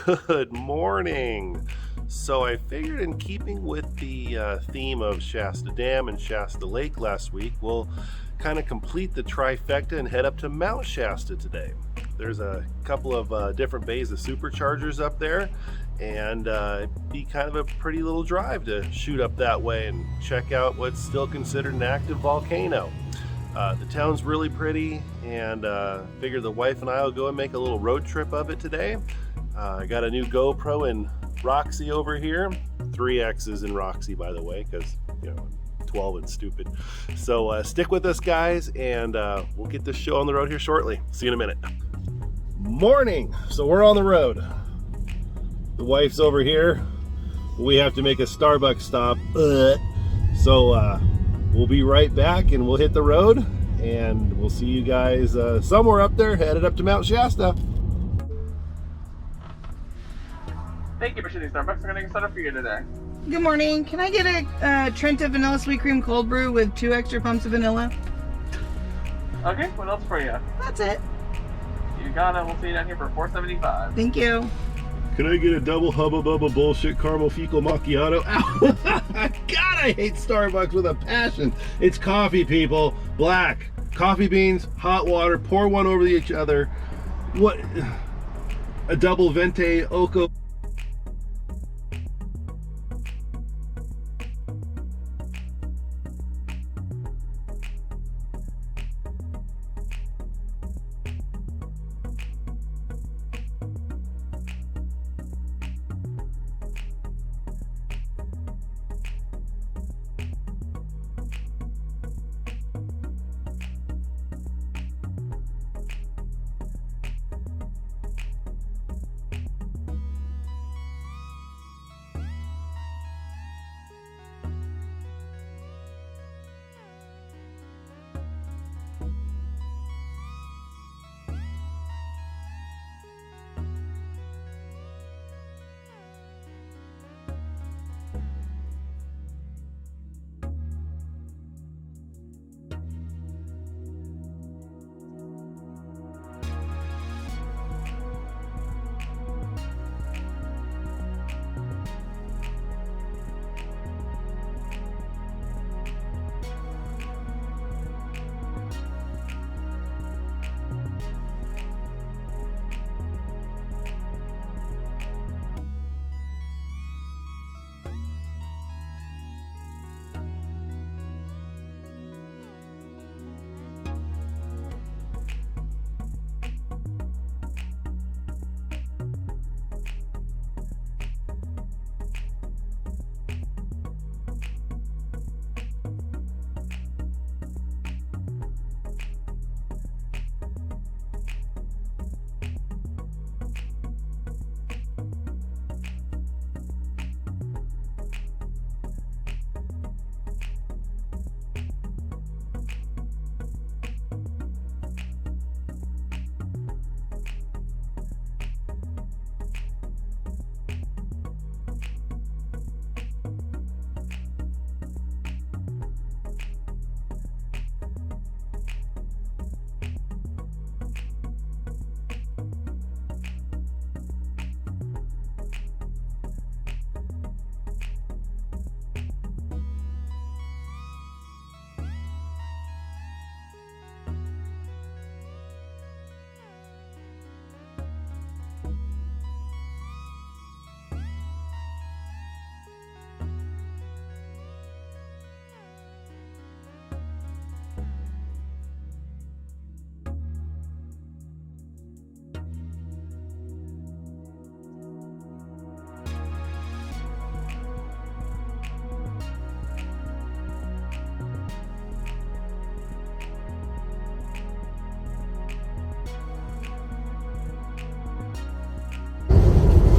Good morning. So I figured, in keeping with the theme of Shasta Dam and Shasta Lake last week, we'll kind of complete the trifecta and head up to Mount Shasta today. There's a couple of different bays of superchargers up there, and it'd be kind of a pretty little drive to shoot up that way and check out what's still considered an active volcano. The town's really pretty, and figured the wife and I will go and make a little road trip of it today. I got a new GoPro in Roxy over here, 3X's in Roxy, by the way, because 12 and stupid. So stick with us, guys, and we'll get this show on the road here shortly. See you in a minute. Morning. So we're on the road. The wife's over here. We have to make a Starbucks stop. So we'll be right back, and we'll hit the road, and we'll see you guys somewhere up there, headed up to Mount Shasta. Thank you for choosing Starbucks. We're going to get started for you today. Good morning. Can I get a Trenta vanilla sweet cream cold brew with 2 extra pumps of vanilla? Okay, what else for you? That's it. You got it. We'll see you down here for $4.75. Thank you. Can I get a double hubba bubba bullshit caramel fecal macchiato? Ow. God, I hate Starbucks with a passion. It's coffee, people. Black. Coffee beans, hot water, pour one over each other. What? A double venti oco.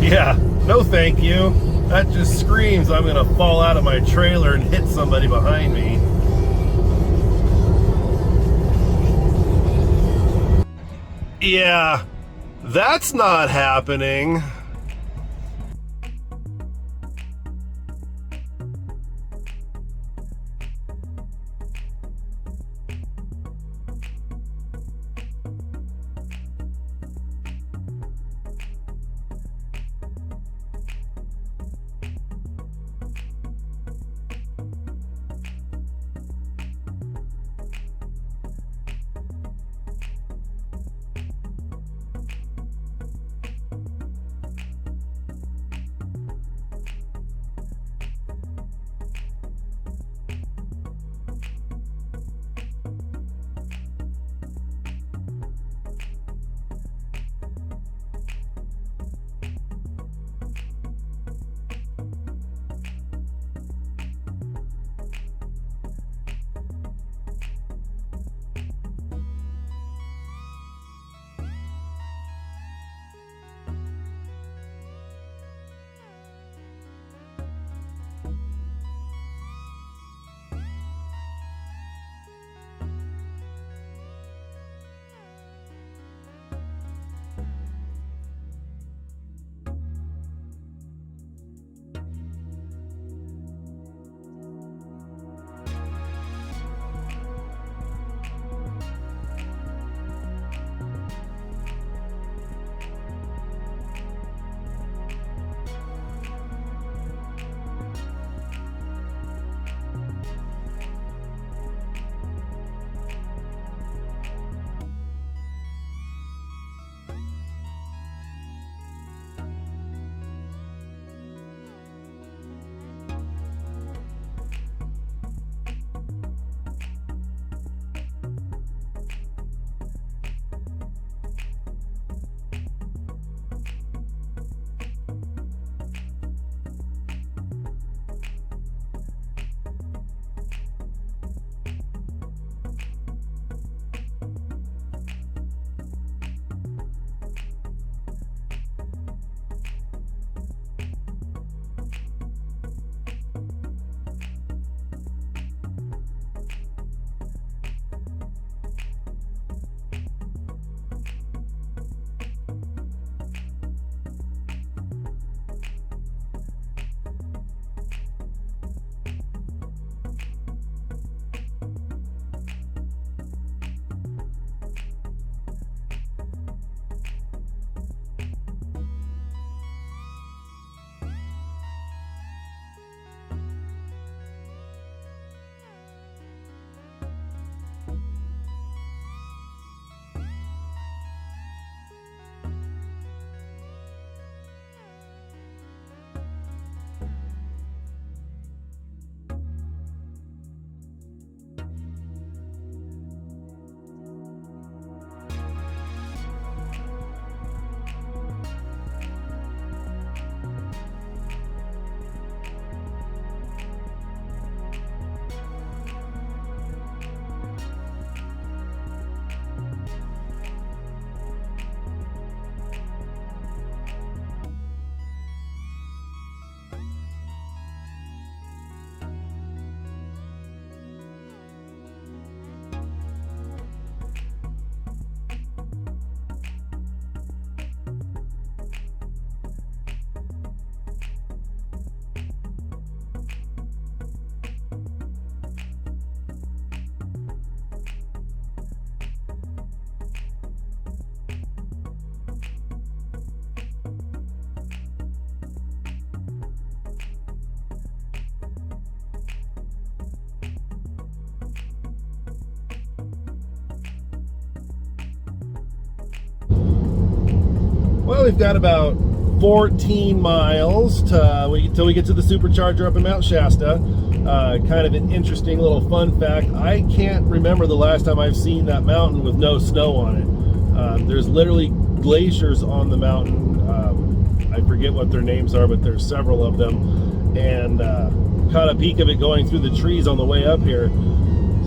Yeah, no thank you. That just screams I'm gonna fall out of my trailer and hit somebody behind me. Yeah, that's not happening. Well, we've got about 14 miles till we get to the supercharger up in Mount Shasta. Kind of an interesting little fun fact. I can't remember the last time I've seen that mountain with no snow on it. There's literally glaciers on the mountain. I forget what their names are, but there's several of them. And caught a peek of it going through the trees on the way up here.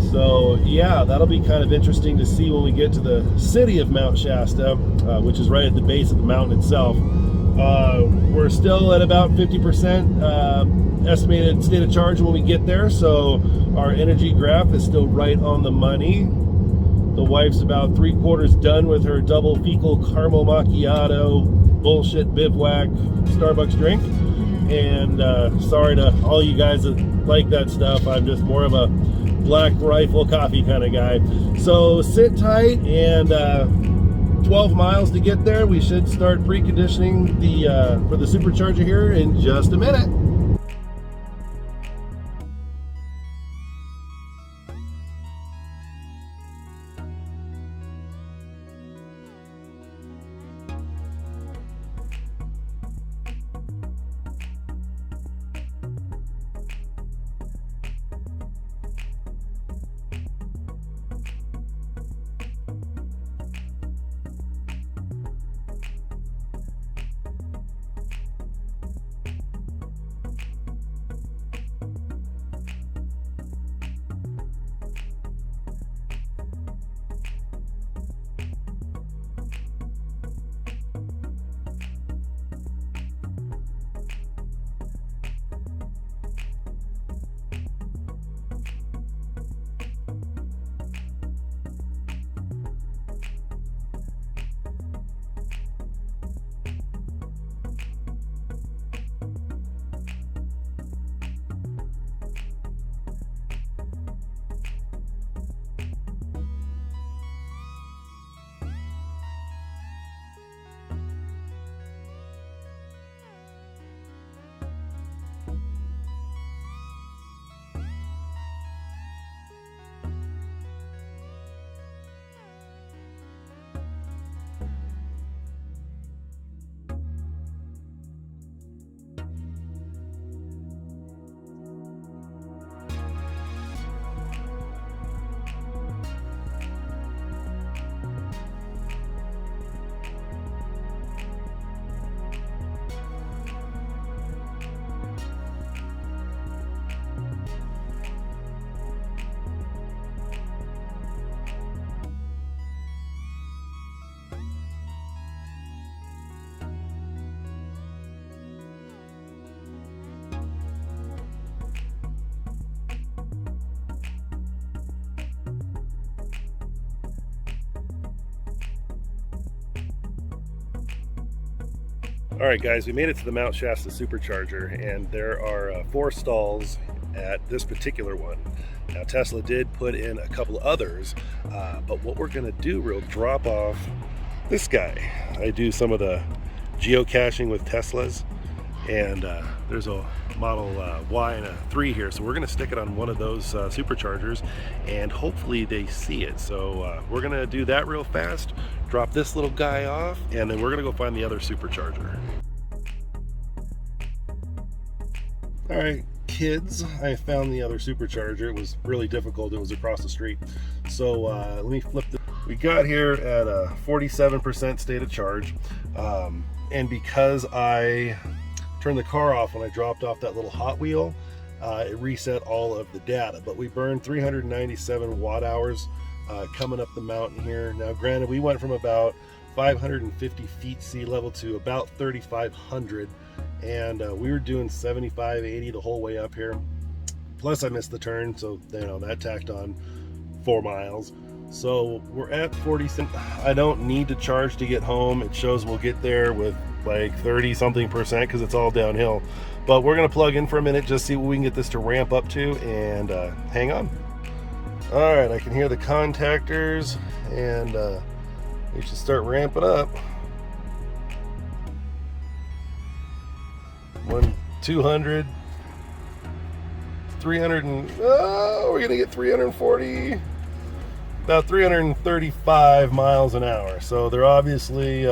So yeah, that'll be kind of interesting to see when we get to the city of Mount Shasta, which is right at the base of the mountain itself. We're still at about 50% estimated state of charge when we get there, so our energy graph is still right on the money. The wife's about 3/4 done with her double fecal caramel macchiato bullshit bivouac Starbucks drink. And sorry to all you guys that like that stuff, I'm just more of a Black Rifle coffee kind of guy. So sit tight, and 12 miles to get there. We should start preconditioning for the supercharger here in just a minute. All right, guys, we made it to the Mount Shasta supercharger, and there are 4 stalls at this particular one. Now, Tesla did put in a couple others, but what we're gonna do, we'll drop off this guy. I do some of the geocaching with Teslas, and there's a Model Y and a 3 here, so we're gonna stick it on one of those superchargers, and hopefully they see it. So we're gonna do that real fast, drop this little guy off, and then we're gonna go find the other supercharger. All right, kids, I found the other supercharger. It was really difficult. It was across the street. So let me flip this. We got here at a 47% state of charge, and because I turned the car off when I dropped off that little Hot Wheel, it reset all of the data. But we burned 397 watt hours coming up the mountain here. Now, granted, we went from about 550 feet sea level to about 3,500, and we were doing 75, 80 the whole way up here. Plus, I missed the turn, so you know that tacked on 4 miles. So we're at 40. I don't need to charge to get home. It shows we'll get there with like 30-something% because it's all downhill. But we're gonna plug in for a minute, just see what we can get this to ramp up to, and hang on. All right, I can hear the contactors, and we should start ramping up. 200, 300, and we're gonna get 340, about 335 miles an hour. So they're obviously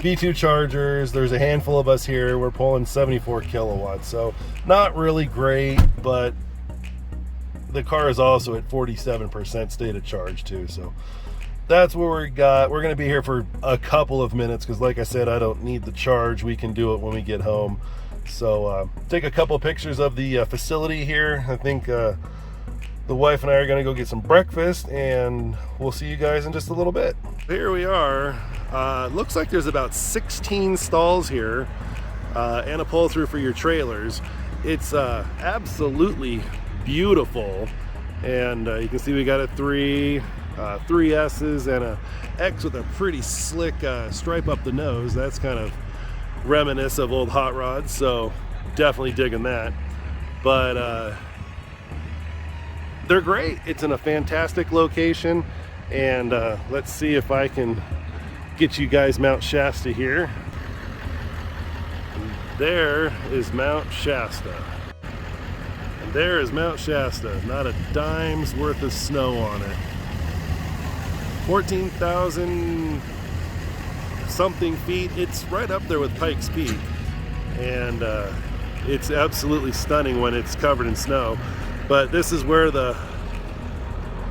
V2 chargers. There's a handful of us here. We're pulling 74 kilowatts, so not really great, but the car is also at 47% state of charge too, so that's what we got. We're going to be here for a couple of minutes because, like I said, I don't need the charge. We can do it when we get home. So take a couple of pictures of the facility here. I think the wife and I are going to go get some breakfast, and we'll see you guys in just a little bit. Here we are. Looks like there's about 16 stalls here and a pull-through for your trailers. It's absolutely beautiful, and you can see we got a three S's and a X with a pretty slick stripe up the nose. That's kind of reminiscent of old hot rods, so definitely digging that. But they're great. It's in a fantastic location, and let's see if I can get you guys Mount Shasta here. There is Mount Shasta. And there is Mount Shasta. Not a dime's worth of snow on it. 14,000 something feet. It's right up there with Pikes Peak, and it's absolutely stunning when it's covered in snow. But this is where the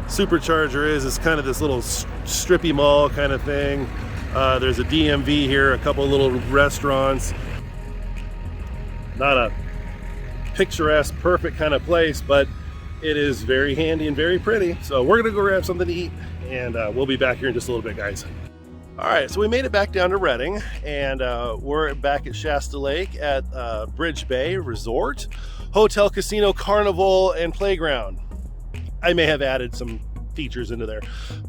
Supercharger is. It's kind of this little strippy mall kind of thing. There's a DMV here, a couple little restaurants. Not a picturesque, perfect kind of place, but it is very handy and very pretty. So we're gonna go grab something to eat, and we'll be back here in just a little bit, guys. All right, so we made it back down to Redding, and we're back at Shasta Lake at Bridge Bay Resort, Hotel, Casino, Carnival, and Playground. I may have added some features into there,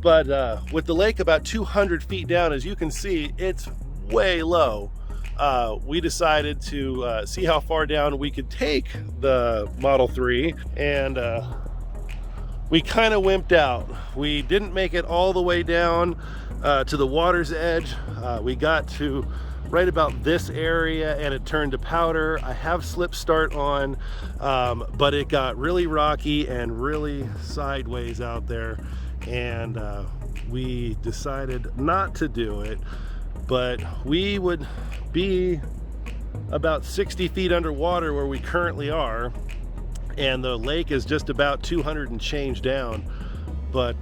but with the lake about 200 feet down, as you can see, it's way low. We decided to see how far down we could take the Model 3, and we kind of wimped out. We didn't make it all the way down to the water's edge. We got to right about this area and it turned to powder. I have slip start on, but it got really rocky and really sideways out there, and we decided not to do it. But we would be about 60 feet underwater where we currently are, and the lake is just about 200 and change down. But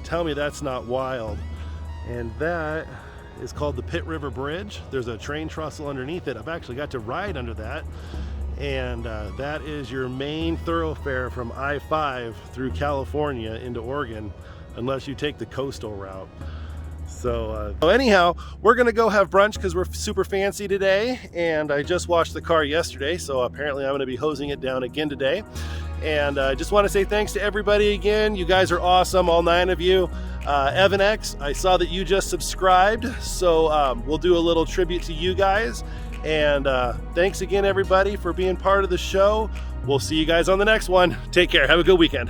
tell me that's not wild. And that is called the Pitt River Bridge. There's a train trestle underneath it. I've actually got to ride under that, and that is your main thoroughfare from I-5 through California into Oregon, unless you take the coastal route. So anyhow, we're gonna go have brunch because we're super fancy today, and I just washed the car yesterday, so apparently I'm gonna be hosing it down again today. And I just want to say thanks to everybody again. You guys are awesome, all 9 of you. Evan X, I saw that you just subscribed, so we'll do a little tribute to you guys. And thanks again, everybody, for being part of the show. We'll see you guys on the next one. Take care. Have a good weekend.